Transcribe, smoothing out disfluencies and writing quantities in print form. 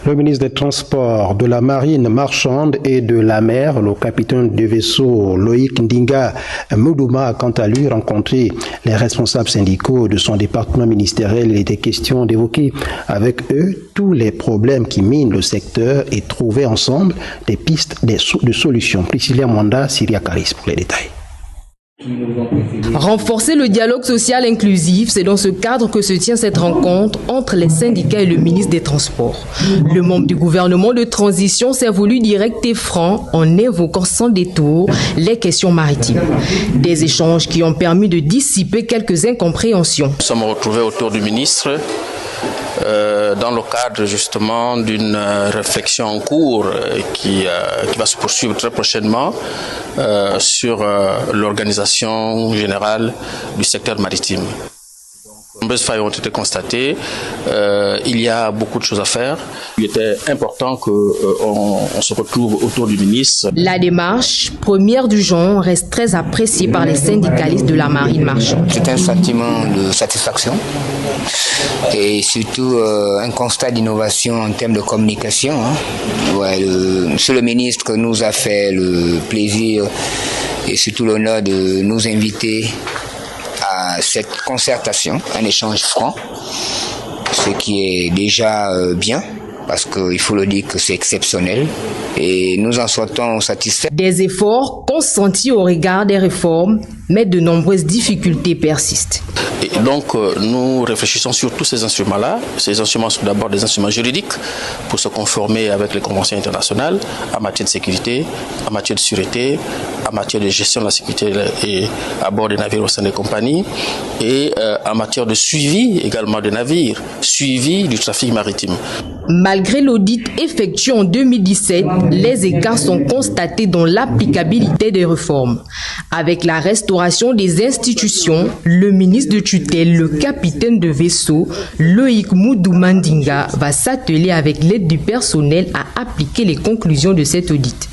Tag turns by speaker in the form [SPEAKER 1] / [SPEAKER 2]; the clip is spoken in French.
[SPEAKER 1] Le ministre des Transports, de la Marine marchande et de la mer, le capitaine de vaisseau Loïc Ndinga Moudouma, a quant à lui rencontré les responsables syndicaux de son département ministériel. Il était question d'évoquer avec eux tous les problèmes qui minent le secteur et trouver ensemble des pistes de solutions. Priscilla Mwanda, Syria Karis pour les détails.
[SPEAKER 2] Renforcer le dialogue social inclusif, c'est dans ce cadre que se tient cette rencontre entre les syndicats et le ministre des Transports. Le membre du gouvernement de transition s'est voulu direct et franc en évoquant sans détour les questions maritimes. Des échanges qui ont permis de dissiper quelques incompréhensions.
[SPEAKER 3] Nous sommes retrouvés autour du ministre dans le cadre justement d'une réflexion en cours qui va se poursuivre très prochainement sur l'organisation générale du secteur maritime. De nombreuses failles ont été constatées, il y a beaucoup de choses à faire. Il était important qu'on se retrouve autour du ministre.
[SPEAKER 2] La démarche, première du genre, reste très appréciée par les syndicalistes de la marine marchande.
[SPEAKER 4] C'est un sentiment de satisfaction et surtout un constat d'innovation en termes de communication. Monsieur le ministre nous a fait le plaisir et surtout l'honneur de nous inviter à cette concertation, un échange franc, ce qui est déjà bien, parce qu'il faut le dire que c'est exceptionnel et nous en sortons satisfaits.
[SPEAKER 2] Des efforts consentis au regard des réformes, mais de nombreuses difficultés persistent.
[SPEAKER 3] Et donc nous réfléchissons sur tous ces instruments-là. Ces instruments sont d'abord des instruments juridiques pour se conformer avec les conventions internationales en matière de sécurité, en matière de sûreté, en matière de gestion de la sécurité et à bord des navires au sein des compagnies et en matière de suivi également des navires, suivi du trafic maritime.
[SPEAKER 2] Malgré l'audit effectué en 2017, les écarts sont constatés dans l'applicabilité des réformes. Avec la restauration des institutions, le ministre de tutelle, le capitaine de vaisseau, Loïc Moudouma Ndinga, va s'atteler avec l'aide du personnel à appliquer les conclusions de cet audit.